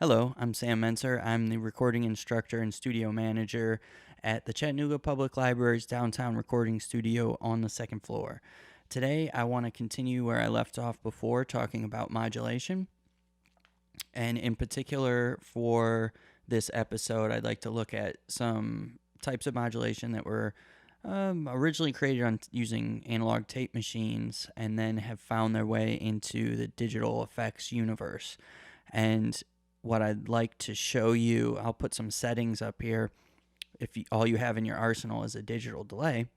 Hello, I'm Sam Mentzer. I'm the recording instructor and studio manager at the Chattanooga Public Library's downtown recording studio on the second floor. Today, I want to continue where I left off before, talking about modulation. And in particular, for this episode, I'd like to look at some types of modulation that were originally created on using analog tape machines and then have found their way into the digital effects universe. And what I'd like to show you, I'll put some settings up here. If all you have in your arsenal is a digital delay,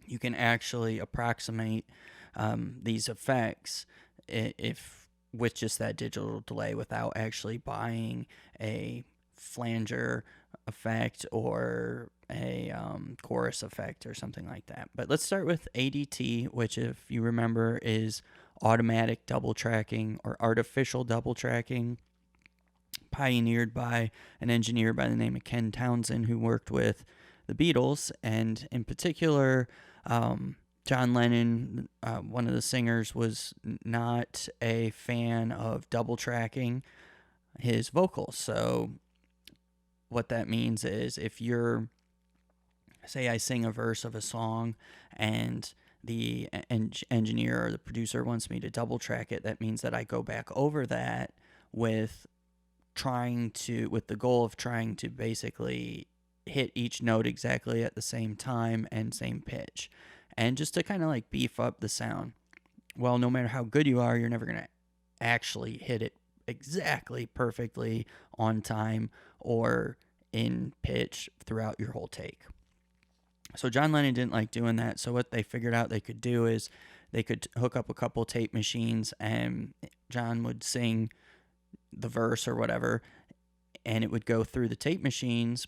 you can actually approximate these effects if with just that digital delay without actually buying a flanger effect or a chorus effect or something like that. But let's start with ADT, which, if you remember, is automatic double tracking or artificial double tracking, pioneered by an engineer by the name of Ken Townsend, who worked with the Beatles, and in particular, John Lennon, one of the singers, was not a fan of double tracking his vocals. So what that means is if you're, say I sing a verse of a song and the engineer or the producer wants me to double track it, that means that I go back over that with the goal of trying to basically hit each note exactly at the same time and same pitch, and just to kind of like beef up the sound. Well, no matter how good you are, you're never going to actually hit it exactly perfectly on time or in pitch throughout your whole take. So John Lennon didn't like doing that. So what they figured out they could do is they could hook up a couple tape machines, and John would sing the verse or whatever, and it would go through the tape machines.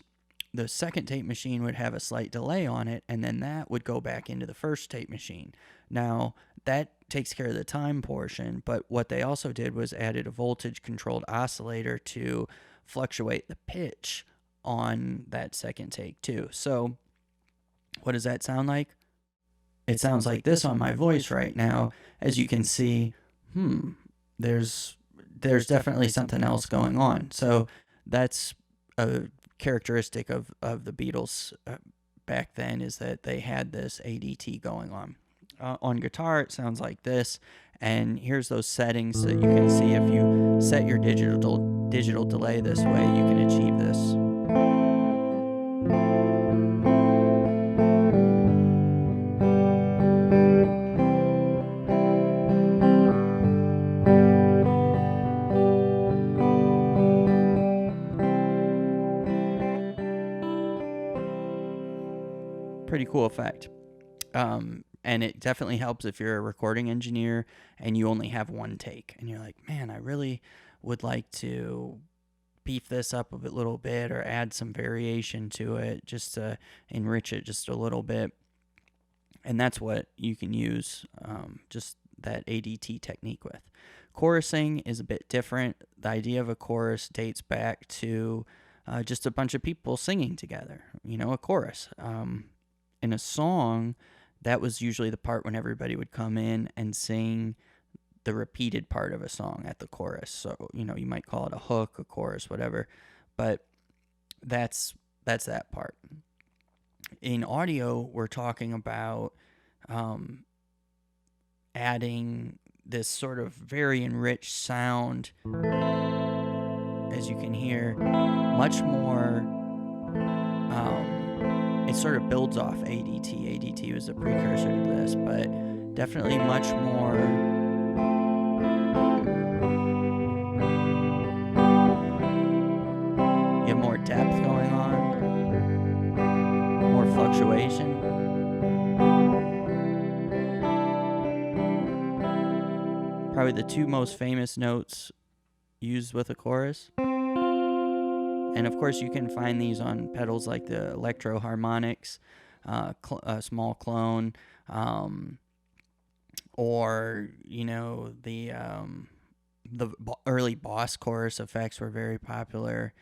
The second tape machine would have a slight delay on it, and then that would go back into the first tape machine. Now, that takes care of the time portion, but what they also did was added a voltage-controlled oscillator to fluctuate the pitch on that second take too. So what does that sound like? It sounds like this on my voice right now. As you can see, there's definitely something else going on. So that's a characteristic of the Beatles back then, is that they had this ADT going on. On guitar, it sounds like this. And here's those settings so that you can see if you set your digital delay this way, you can achieve this. Pretty cool effect. And it definitely helps if you're a recording engineer and you only have one take and you're like, man, I really would like to beef this up a little bit or add some variation to it just to enrich it just a little bit. And that's what you can use just that ADT technique with. Chorusing is a bit different. The idea of a chorus dates back to just a bunch of people singing together, a chorus. In a song, that was usually the part when everybody would come in and sing the repeated part of a song at the chorus. So, you might call it a hook, a chorus, whatever. But that's that part. In audio, we're talking about adding this sort of very enriched sound, as you can hear, much more. It sort of builds off ADT. ADT was a precursor to this, but definitely much more. You have more depth going on, more fluctuation. Probably the two most famous notes used with a chorus. And of course, you can find these on pedals like the Electro Harmonics, Small Clone, or the early Boss chorus effects were very popular.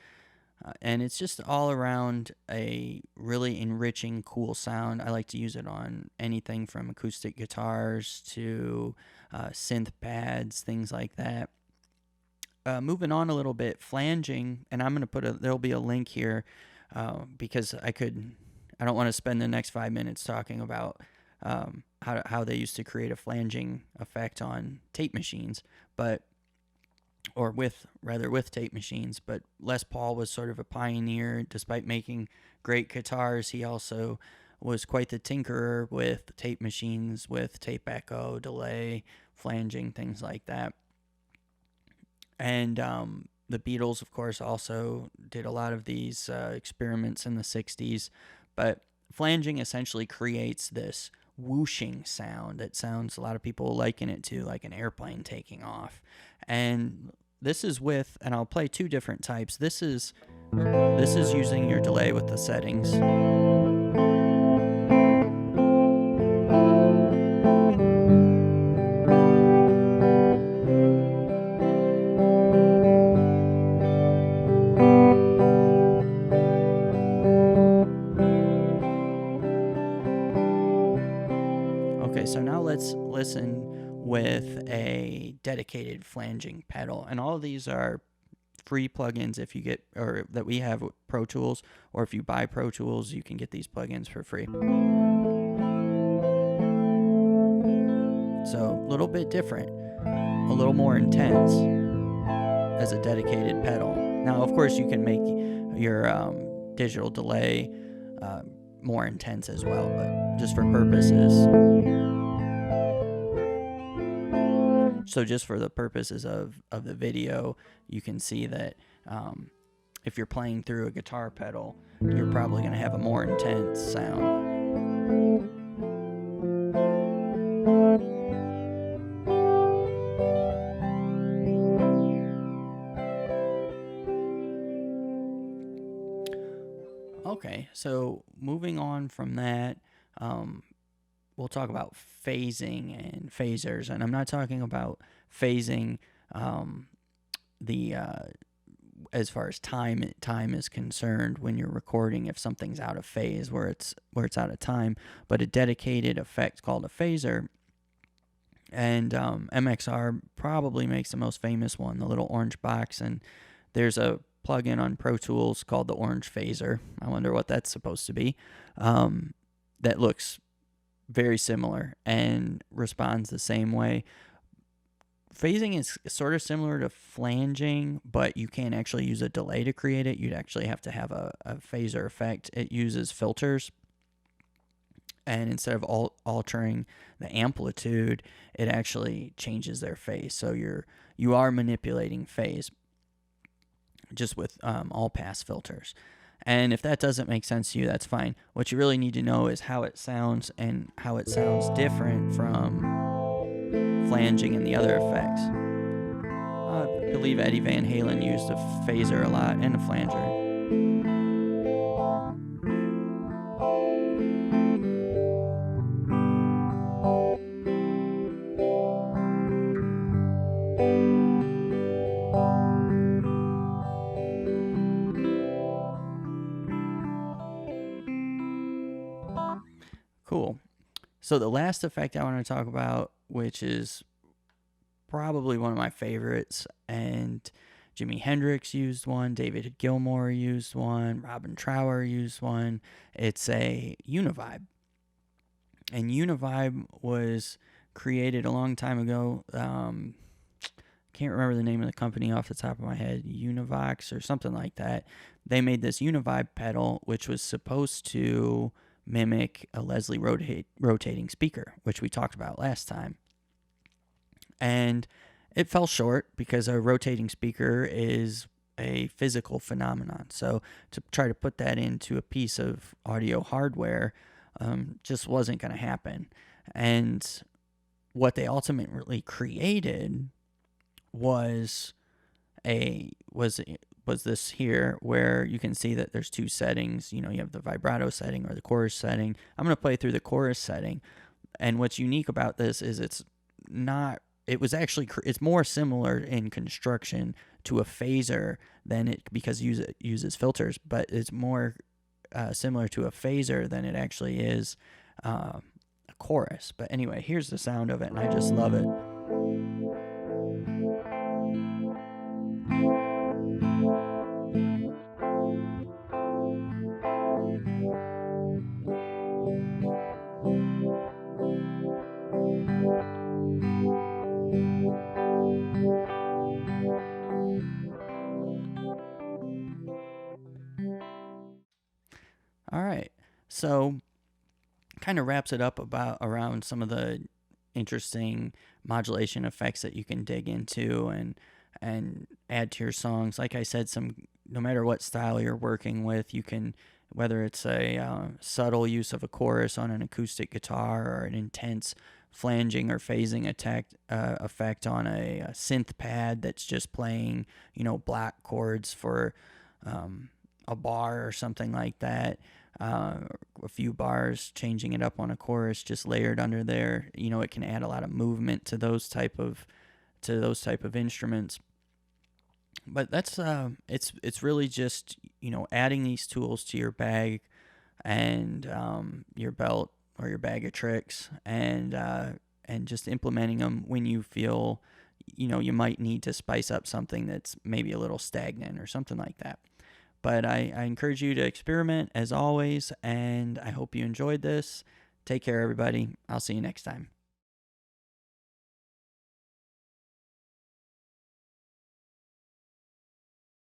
And it's just all around a really enriching, cool sound. I like to use it on anything from acoustic guitars to synth pads, things like that. moving on a little bit, flanging, and I'm going to there'll be a link here because I don't want to spend the next 5 minutes talking about how they used to create a flanging effect on tape machines, with tape machines. But Les Paul was sort of a pioneer. Despite making great guitars, he also was quite the tinkerer with tape machines, with tape echo, delay, flanging, things like that. And the Beatles, of course, also did a lot of these experiments in the 60s. But flanging essentially creates this whooshing sound that sounds, a lot of people liken it to like an airplane taking off. And this is with, and I'll play two different types. This is using your delay with the settings. Okay, so now let's listen with a dedicated flanging pedal. And all of these are free plugins if you get, or that we have with Pro Tools, or if you buy Pro Tools, you can get these plugins for free. So a little bit different, a little more intense as a dedicated pedal. Now, of course, you can make your digital delay more intense as well, but just for purposes. So just for the purposes of the video, you can see that if you're playing through a guitar pedal, you're probably going to have a more intense sound. Okay, so moving on from that, we'll talk about phasing and phasers. And I'm not talking about phasing as far as time is concerned when you're recording, if something's out of phase, where it's out of time, but a dedicated effect called a phaser. And MXR probably makes the most famous one, the little orange box, and there's a plugin on Pro Tools called the Orange Phaser. I wonder what that's supposed to be. That looks very similar and responds the same way. Phasing is sort of similar to flanging, but you can't actually use a delay to create it. You'd actually have to have a phaser effect. It uses filters, and instead of altering the amplitude, it actually changes their phase. So you are manipulating phase just with all pass filters. And if that doesn't make sense to you, that's fine. What you really need to know is how it sounds, and how it sounds different from flanging and the other effects. I believe Eddie Van Halen used a phaser a lot and a flanger. Cool. So the last effect I want to talk about, which is probably one of my favorites, and Jimi Hendrix used one, David Gilmour used one, Robin Trower used one. It's a univibe. And univibe was created a long time ago. Can't remember the name of the company off the top of my head, Univox or something like that. They made this univibe pedal, which was supposed to mimic a Leslie rotating speaker, which we talked about last time. And it fell short because a rotating speaker is a physical phenomenon. So to try to put that into a piece of audio hardware just wasn't going to happen. And what they ultimately created was this here, where you can see that there's two settings. You have the vibrato setting or the chorus setting. I'm going to play through the chorus setting. And what's unique about this is it's more similar in construction to a phaser because it uses filters, but it's more similar to a phaser than it actually is a chorus. But anyway, here's the sound of it, and I just love it. All right. So kind of wraps it up about around some of the interesting modulation effects that you can dig into and add to your songs. Like I said, some no matter what style you're working with, you can, whether it's a subtle use of a chorus on an acoustic guitar or an intense flanging or phasing effect on a synth pad that's just playing, black chords for a bar or something like that. A few bars, changing it up on a chorus, just layered under there. It can add a lot of movement to those type of instruments. But that's it's really just adding these tools to your bag and your belt or your bag of tricks, and just implementing them when you feel you might need to spice up something that's maybe a little stagnant or something like that. But I encourage you to experiment as always, and I hope you enjoyed this. Take care, everybody. I'll see you next time.